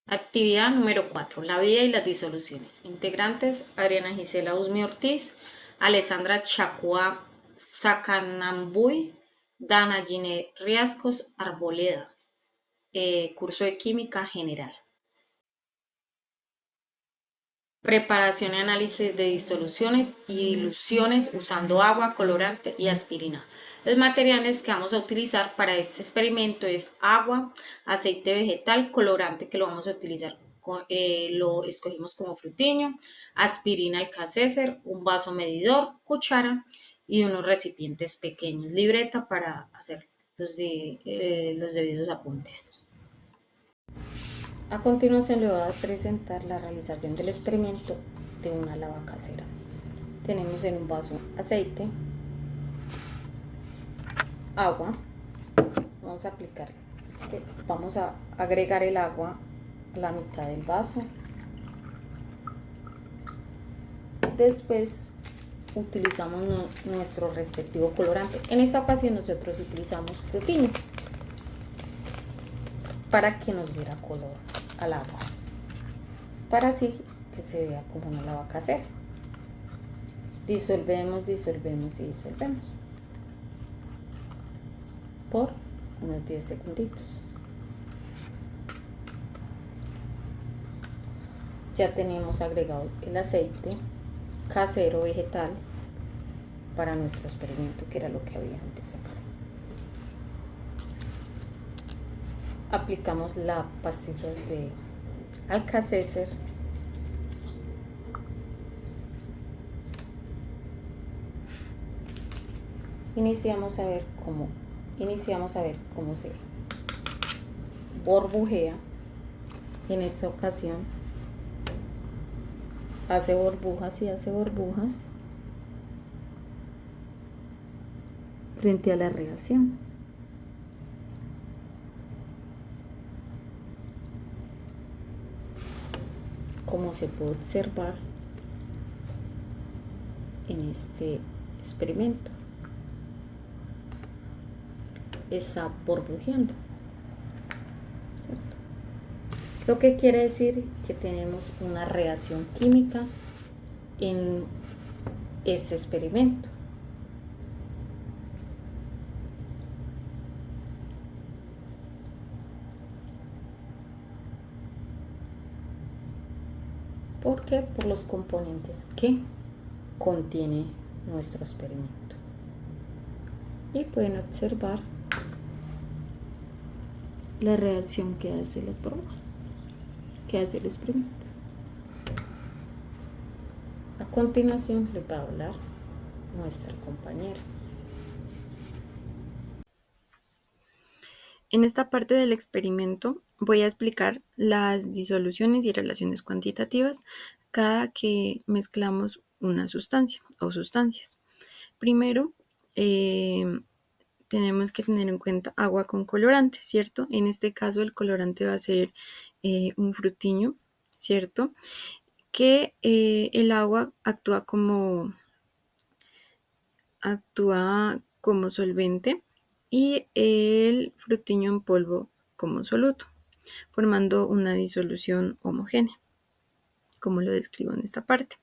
Actividad número 4. La vida y las disoluciones. Integrantes: Adriana Gisela Usme Ortiz, Alessandra Chacua Sacanambuy, Dana Gine Riascos Arboleda. Curso de Química General. Preparación y análisis de disoluciones y diluciones usando agua, colorante y aspirina. Los materiales que vamos a utilizar para este experimento es agua, aceite vegetal, colorante que lo vamos a utilizar, lo escogimos como frutiño, aspirina Alka-Seltzer, un vaso medidor, cuchara y unos recipientes pequeños, libreta para hacer los debidos apuntes. A continuación le voy a presentar la realización del experimento de una lava casera. Tenemos en un vaso aceite, agua, vamos a agregar el agua a la mitad del vaso. Después utilizamos nuestro respectivo colorante. En esta ocasión nosotros utilizamos frutiño para que nos diera color al agua, para así que se vea como una lava casera. Disolvemos y disolvemos por unos 10 segunditos. Ya tenemos agregado el aceite casero vegetal para nuestro experimento, que era lo que había antes acá. Aplicamos las pastillas de Alka-Seltzer iniciamos a ver cómo se burbujea. En esta ocasión hace burbujas frente a la reacción. Como se puede observar en este experimento, está burbujeando, ¿cierto? Lo que quiere decir que tenemos una reacción química en este experimento. ¿Por qué? Por los componentes que contiene nuestro experimento. Y pueden observar la reacción que hace las burbujas, que hace el experimento. A continuación les va a hablar nuestra compañera. En esta parte del experimento voy a explicar las disoluciones y relaciones cuantitativas cada que mezclamos una sustancia o sustancias. Primero, tenemos que tener en cuenta agua con colorante, ¿cierto? En este caso el colorante va a ser un frutiño, ¿cierto? Que el agua actúa como solvente y el frutiño en polvo como soluto, formando una disolución homogénea, como lo describo en esta parte.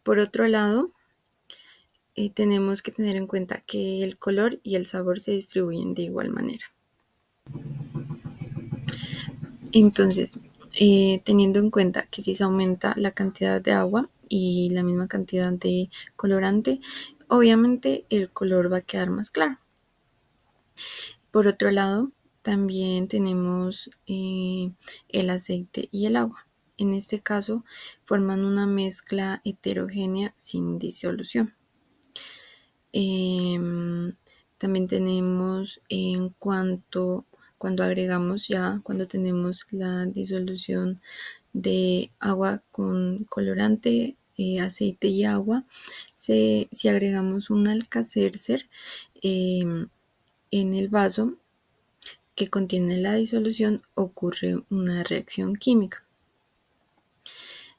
Por otro lado, tenemos que tener en cuenta que el color y el sabor se distribuyen de igual manera. Entonces, teniendo en cuenta que si se aumenta la cantidad de agua y la misma cantidad de colorante, obviamente el color va a quedar más claro. Por otro lado, también tenemos el aceite y el agua. En este caso, forman una mezcla heterogénea sin disolución. También tenemos cuando tenemos la disolución de agua con colorante, aceite y agua, si agregamos un Alka-Seltzer en el vaso que contiene la disolución, ocurre una reacción química.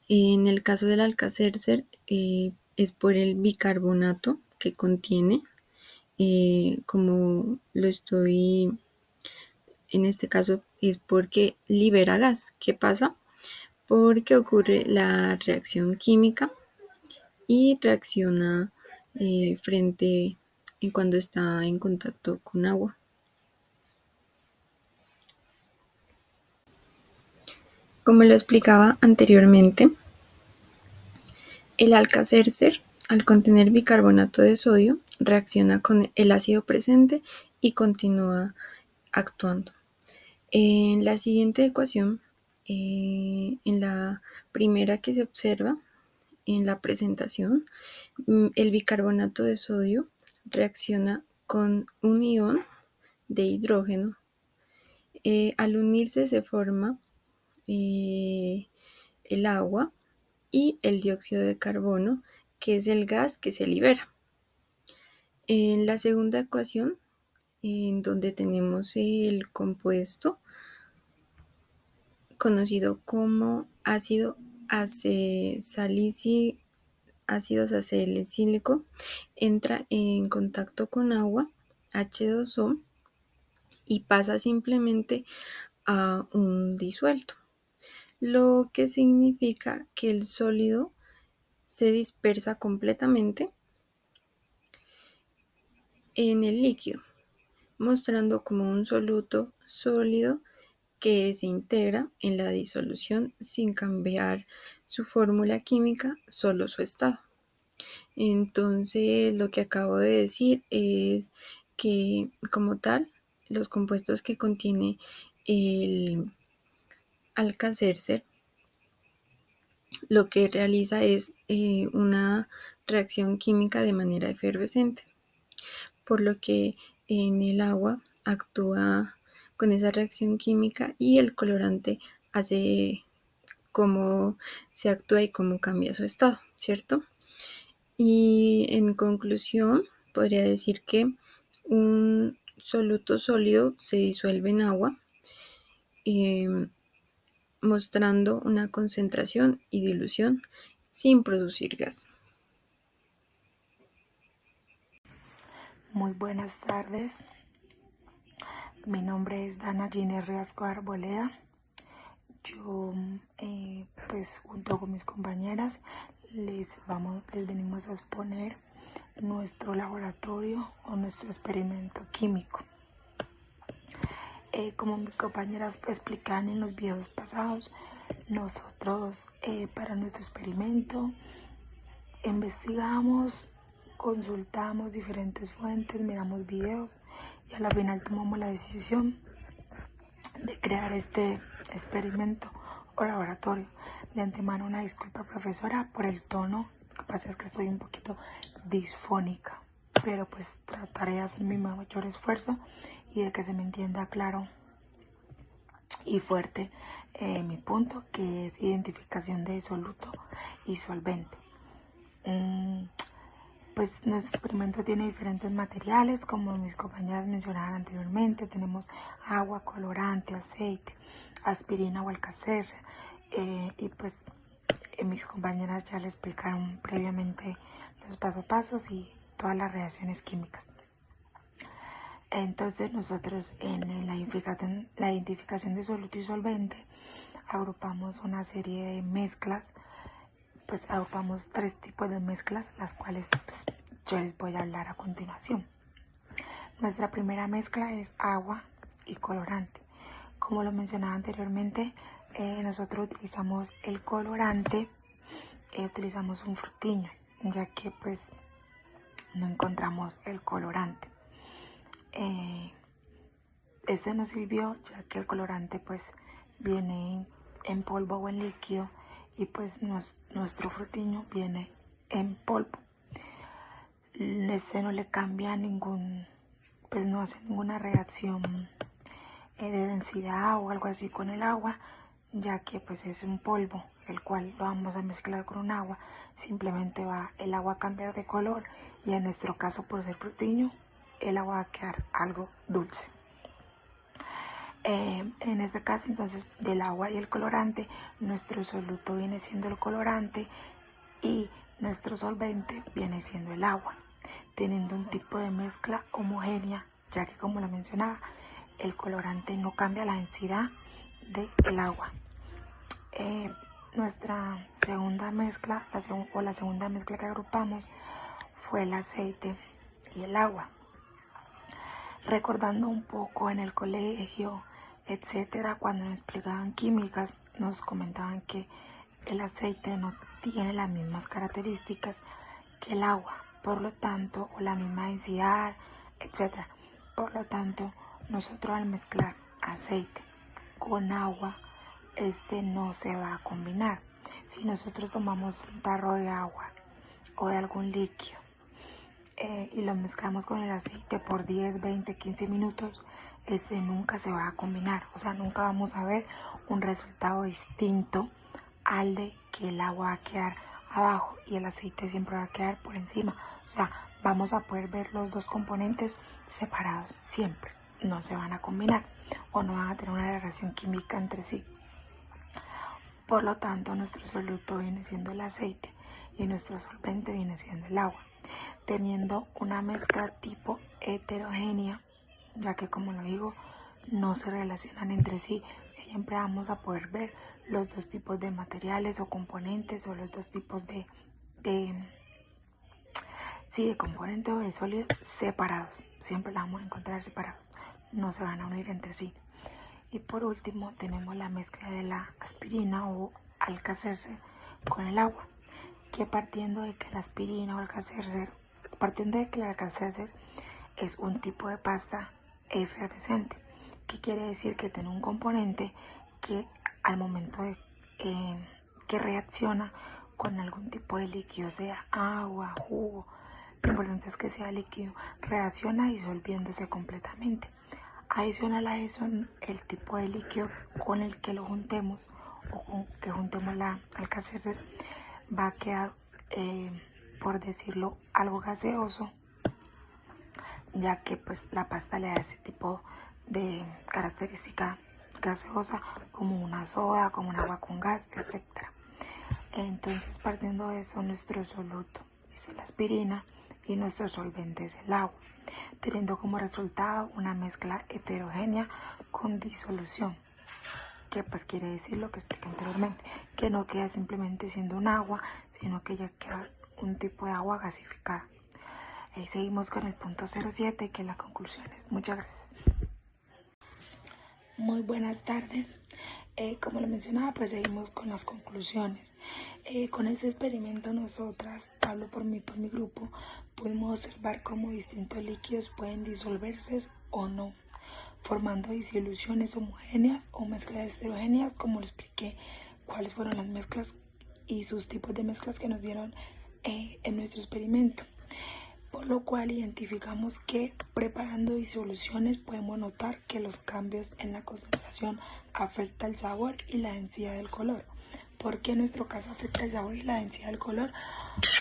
En el caso del Alka-Seltzer, es por el bicarbonato que contiene, como lo estoy En este caso es porque libera gas. ¿Qué pasa? Porque ocurre la reacción química y reacciona frente y cuando está en contacto con agua. Como lo explicaba anteriormente, el Alka-Seltzer, al contener bicarbonato de sodio, reacciona con el ácido presente y continúa actuando. En la siguiente ecuación, en la primera que se observa en la presentación, el bicarbonato de sodio reacciona con un ion de hidrógeno. Al unirse se forma el agua y el dióxido de carbono, que es el gas que se libera. En la segunda ecuación, en donde tenemos el compuesto conocido como ácido salicílico, entra en contacto con agua, H2O, y pasa simplemente a un disuelto, lo que significa que el sólido se dispersa completamente en el líquido, mostrando como un soluto sólido que se integra en la disolución sin cambiar su fórmula química, solo su estado. Entonces, lo que acabo de decir es que, como tal, los compuestos que contiene el Alka-Seltzer lo que realiza es una reacción química de manera efervescente, por lo que en el agua actúa con esa reacción química y el colorante hace cómo se actúa y cómo cambia su estado, ¿cierto? Y en conclusión, podría decir que un soluto sólido se disuelve en agua, mostrando una concentración y dilución sin producir gas. Muy buenas tardes, mi nombre es Dana Gine Riasco Arboleda. Yo, pues junto con mis compañeras, les venimos a exponer nuestro laboratorio o nuestro experimento químico. Como mis compañeras explicaron en los videos pasados, nosotros para nuestro experimento investigamos, consultamos diferentes fuentes, miramos videos y a la final tomamos la decisión de crear este experimento o laboratorio. De antemano una disculpa, profesora, por el tono, lo que pasa es que estoy un poquito disfónica, pero pues trataré de hacer mi mayor esfuerzo y de que se me entienda claro y fuerte mi punto, que es identificación de soluto y solvente. Pues nuestro experimento tiene diferentes materiales, como mis compañeras mencionaron anteriormente. Tenemos agua, colorante, aceite, aspirina o Alka-Seltzer, y pues mis compañeras ya le explicaron previamente los pasos a pasos y todas las reacciones químicas. Entonces nosotros en la identificación de soluto y solvente agrupamos una serie de mezclas. Pues agrupamos 3 tipos de mezclas, las cuales pues, yo les voy a hablar a continuación. Nuestra primera mezcla es agua y colorante. Como lo mencionaba anteriormente, nosotros utilizamos el colorante, utilizamos un frutiño, ya que pues no encontramos el colorante. Este nos sirvió ya que el colorante pues viene en polvo o en líquido y pues nuestro frutiño viene en polvo. Este no le cambia pues no hace ninguna reacción de densidad o algo así con el agua, ya que pues es un polvo, el cual lo vamos a mezclar con un agua. Simplemente va el agua a cambiar de color y en nuestro caso, por ser frutiño, el agua va a quedar algo dulce. En este caso, entonces, del agua y el colorante, nuestro soluto viene siendo el colorante y nuestro solvente viene siendo el agua, teniendo un tipo de mezcla homogénea, ya que como lo mencionaba, el colorante no cambia la densidad del agua. Nuestra segunda mezcla, la segunda mezcla que agrupamos fue el aceite y el agua. Recordando un poco en el colegio, etcétera, cuando nos explicaban químicas, nos comentaban que el aceite no tiene las mismas características que el agua, por lo tanto, o la misma densidad, etcétera. Por lo tanto, nosotros al mezclar aceite con agua, no se va a combinar. Si nosotros tomamos un tarro de agua o de algún líquido y lo mezclamos con el aceite por 10, 20, 15 minutos, nunca se va a combinar. O sea, nunca vamos a ver un resultado distinto al de que el agua va a quedar abajo y el aceite siempre va a quedar por encima. O sea, vamos a poder ver los dos componentes separados siempre. No se van a combinar o no van a tener una relación química entre sí. Por lo tanto, nuestro soluto viene siendo el aceite y nuestro solvente viene siendo el agua, teniendo una mezcla tipo heterogénea, ya que, como lo digo, no se relacionan entre sí. Siempre vamos a poder ver los dos tipos de materiales o componentes, o los dos tipos de componentes o de sólidos separados. Siempre la vamos a encontrar separados, no se van a unir entre sí. Y por último tenemos la mezcla de la aspirina o Alka-Seltzer con el agua, que partiendo de que la aspirina o Alka-Seltzer, es un tipo de pasta efervescente, que quiere decir que tiene un componente que al momento de que reacciona con algún tipo de líquido, sea agua, jugo, lo importante es que sea líquido, reacciona disolviéndose completamente. Adicional a eso, el tipo de líquido con el que lo juntemos o con que juntemos la Alka-Seltzer va a quedar, por decirlo, algo gaseoso, ya que pues la pasta le da ese tipo de característica gaseosa, como una soda, como un agua con gas, etc. Entonces, partiendo de eso, nuestro soluto es la aspirina y nuestro solvente es el agua, teniendo como resultado una mezcla heterogénea con disolución, que pues quiere decir lo que expliqué anteriormente, que no queda simplemente siendo un agua, sino que ya queda un tipo de agua gasificada. Seguimos con el punto 07, que es las conclusiones. Muchas gracias. Muy buenas tardes. Como lo mencionaba, pues seguimos con las conclusiones. Con este experimento nosotras, hablo por mi grupo, pudimos observar cómo distintos líquidos pueden disolverse o no, formando disoluciones homogéneas o mezclas heterogéneas, como lo expliqué, cuáles fueron las mezclas y sus tipos de mezclas que nos dieron en nuestro experimento. Por lo cual identificamos que preparando disoluciones podemos notar que los cambios en la concentración afectan el sabor y la densidad del color. ¿Por qué en nuestro caso afecta el sabor y la densidad del color?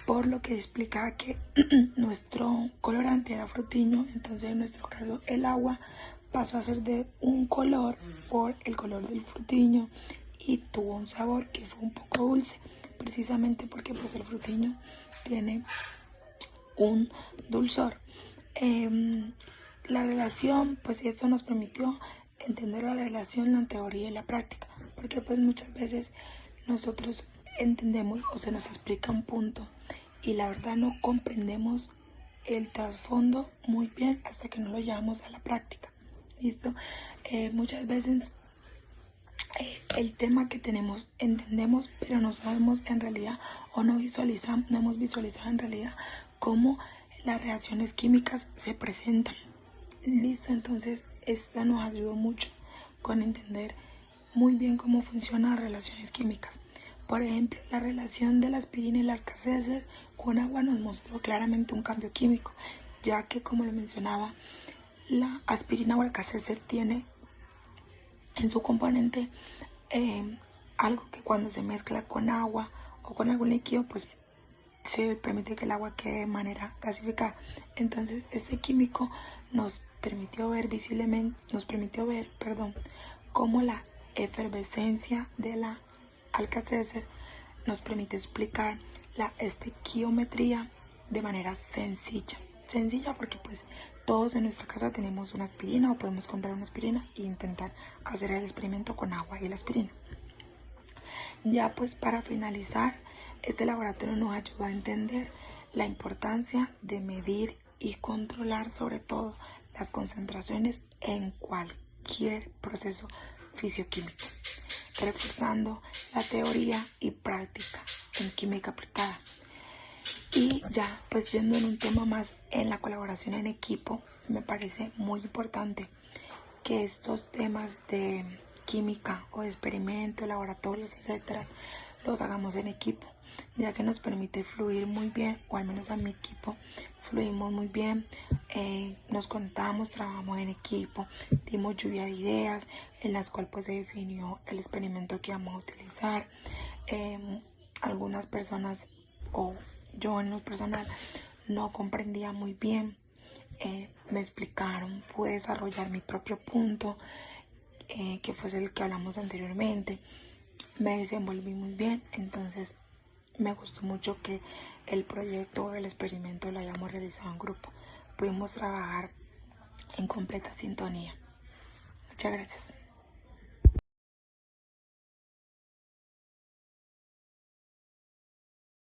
Por lo que explicaba que nuestro colorante era frutiño, entonces en nuestro caso el agua pasó a ser de un color por el color del frutiño y tuvo un sabor que fue un poco dulce, precisamente porque pues el frutiño tiene un dulzor. La relación, pues esto nos permitió entender la relación, la teoría y la práctica, porque pues muchas veces nosotros entendemos o se nos explica un punto y la verdad no comprendemos el trasfondo muy bien hasta que no lo llevamos a la práctica. ¿Listo? Muchas veces el tema que tenemos entendemos, pero no sabemos en realidad o no hemos visualizado en realidad cómo las reacciones químicas se presentan. Listo, entonces esta nos ayudó mucho con entender muy bien cómo funcionan las relaciones químicas. Por ejemplo, la relación de la aspirina y la Alka-Seltzer con agua nos mostró claramente un cambio químico, ya que, como le mencionaba, la aspirina o Alka-Seltzer tiene en su componente algo que cuando se mezcla con agua o con algún líquido, pues se permite que el agua quede de manera gasificada. Entonces este químico nos permitió ver cómo la efervescencia de la Alka-Seltzer nos permite explicar la estequiometría de manera sencilla. sencilla porque pues todos en nuestra casa tenemos una aspirina o podemos comprar una aspirina e intentar hacer el experimento con agua y la aspirina. Ya pues para finalizar, este laboratorio nos ayuda a entender la importancia de medir y controlar sobre todo las concentraciones en cualquier proceso fisioquímico, reforzando la teoría y práctica en química aplicada. Y ya pues viendo en un tema más en la colaboración en equipo, me parece muy importante que estos temas de química o de experimentos, laboratorios, etcétera, los hagamos en equipo, ya que nos permite fluir muy bien, o al menos a mi equipo fluimos muy bien, nos contamos, trabajamos en equipo, dimos lluvia de ideas en las cuales pues se definió el experimento que vamos a utilizar. Algunas personas o yo en lo personal no comprendía muy bien, me explicaron, pude desarrollar mi propio punto, que fue el que hablamos anteriormente, me desenvolví muy bien, entonces me gustó mucho que el proyecto, el experimento lo hayamos realizado en grupo, pudimos trabajar en completa sintonía. Muchas gracias.